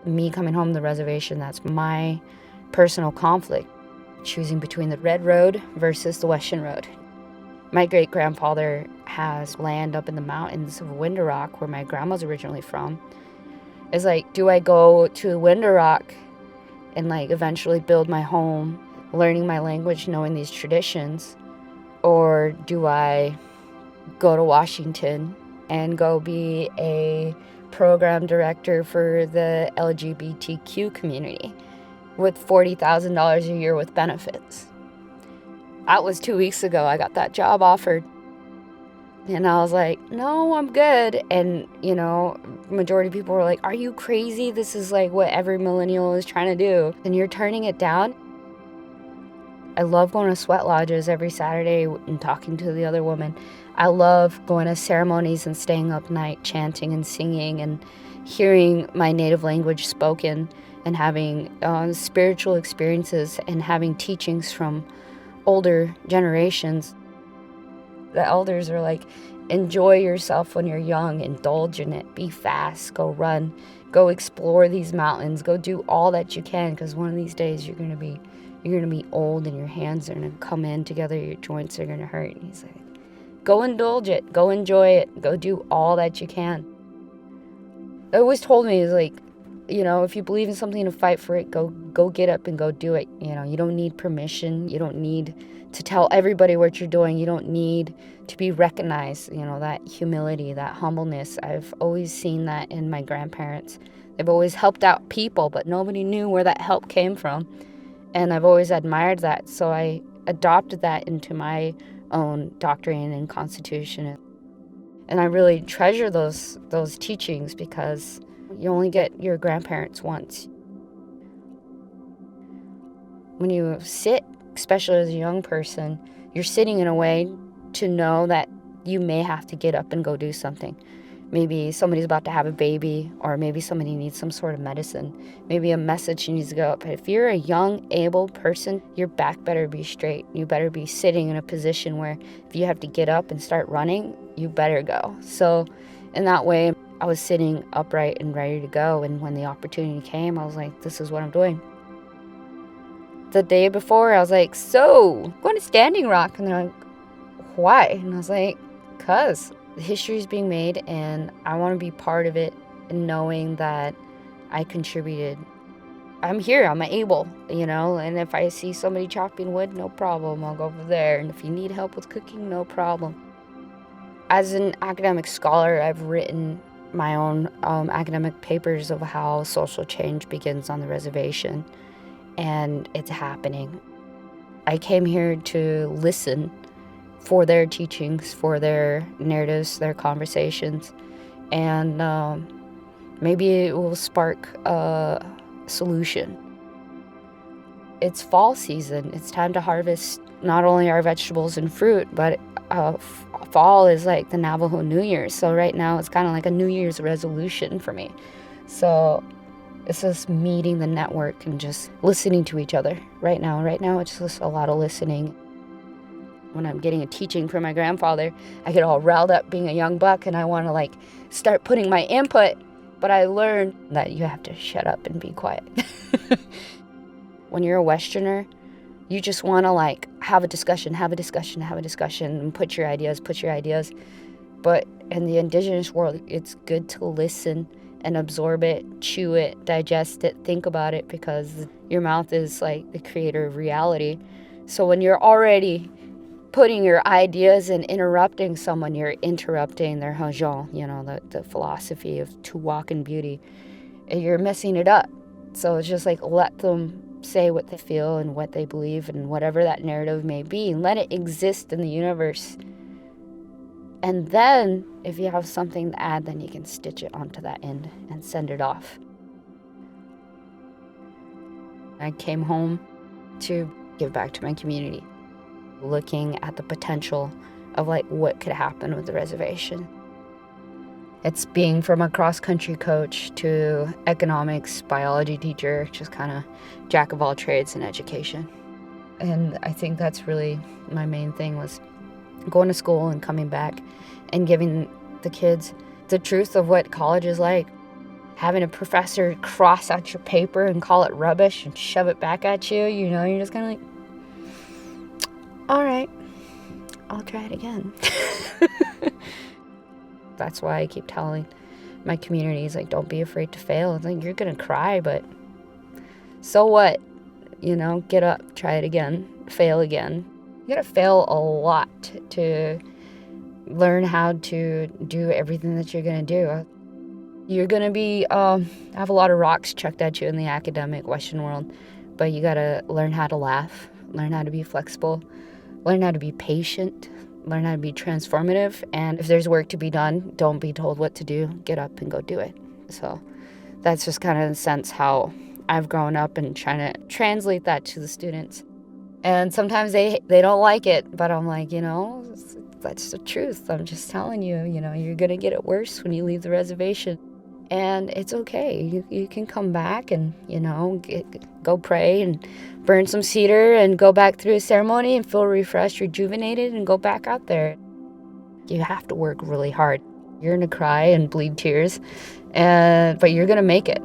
Me coming home to the reservation, that's my personal conflict, choosing between the Red Road versus the Western Road. My great-grandfather has land up in the mountains of Window Rock, where my grandma's originally from. It's like, do I go to Window Rock and like eventually build my home, learning my language, knowing these traditions, or do I go to Washington and go be a program director for the LGBTQ community with $40,000 a year with benefits? That was 2 weeks ago. I got that job offered. And I was like, no, I'm good. And, you know, majority of people were like, are you crazy? This is like what every millennial is trying to do. And you're turning it down? I love going to sweat lodges every Saturday and talking to the other women. I love going to ceremonies and staying up night chanting and singing and hearing my native language spoken and having spiritual experiences and having teachings from older generations. The elders are like, enjoy yourself when you're young, indulge in it, be fast, go run, go explore these mountains, go do all that you can, because one of these days you're gonna be old and your hands are gonna come in together, your joints are gonna hurt. And he's like, go indulge it, go enjoy it, go do all that you can. It always told me, is like, you know, if you believe in something to fight for it, go get up and go do it. You know, you don't need permission. You don't need to tell everybody what you're doing. You don't need to be recognized. You know, that humility, that humbleness. I've always seen that in my grandparents. They've always helped out people, but nobody knew where that help came from. And I've always admired that. So I adopted that into my own doctrine and constitution. And I really treasure those teachings, because you only get your grandparents once. When you sit, especially as a young person, you're sitting in a way to know that you may have to get up and go do something. Maybe somebody's about to have a baby, or maybe somebody needs some sort of medicine. Maybe a message needs to go up. But if you're a young, able person, your back better be straight. You better be sitting in a position where if you have to get up and start running, you better go. So in that way, I was sitting upright and ready to go. And when the opportunity came, I was like, this is what I'm doing. The day before, I was like, so, I'm going to Standing Rock. And they're like, why? And I was like, because the history is being made and I want to be part of it, and knowing that I contributed. I'm here, I'm able, you know, and if I see somebody chopping wood, no problem, I'll go over there. And if you need help with cooking, no problem. As an academic scholar, I've written my own academic papers of how social change begins on the reservation, and it's happening. I came here to listen for their teachings, for their narratives, their conversations, and maybe it will spark a solution. It's fall season. It's time to harvest not only our vegetables and fruit, but fall is like the Navajo New Year. So right now it's kind of like a New Year's resolution for me. So it's just meeting the network and just listening to each other right now. Right now it's just a lot of listening. When I'm getting a teaching from my grandfather, I get all riled up being a young buck and I want to like start putting my input, but I learned that you have to shut up and be quiet. When you're a Westerner, you just want to like have a discussion and put your ideas. But in the indigenous world, it's good to listen and absorb it, chew it, digest it, think about it, because your mouth is like the creator of reality. So when you're already putting your ideas and interrupting someone, you're interrupting their hajon, you know, the philosophy of to walk in beauty. And you're messing it up. So it's just like, let them say what they feel and what they believe and whatever that narrative may be, and let it exist in the universe. And then if you have something to add, then you can stitch it onto that end and send it off. I came home to give back to my community, looking at the potential of like what could happen with the reservation. It's being from a cross-country coach to economics, biology teacher, just kind of jack of all trades in education. And I think that's really my main thing, was going to school and coming back and giving the kids the truth of what college is like. having a professor cross out your paper and call it rubbish and shove it back at you, you know, you're just kind of like, all right, I'll try it again. That's why I keep telling my communities, like, don't be afraid to fail. It's like, you're going to cry, but so what? You know, get up, try it again, fail again. You got to fail a lot to learn how to do everything that you're going to do. You're going to be, have a lot of rocks chucked at you in the academic Western world, but you got to learn how to laugh, learn how to be flexible, learn how to be patient, learn how to be transformative. And if there's work to be done, don't be told what to do. Get up and go do it. So that's just kind of in a sense how I've grown up and trying to translate that to the students. And sometimes they don't like it, but I'm like, you know, that's the truth. I'm just telling you, you know, you're going to get it worse when you leave the reservation. And it's okay. You can come back and, you know, go pray and burn some cedar and go back through a ceremony and feel refreshed, rejuvenated, and go back out there. You have to work really hard. You're going to cry and bleed tears, but you're going to make it.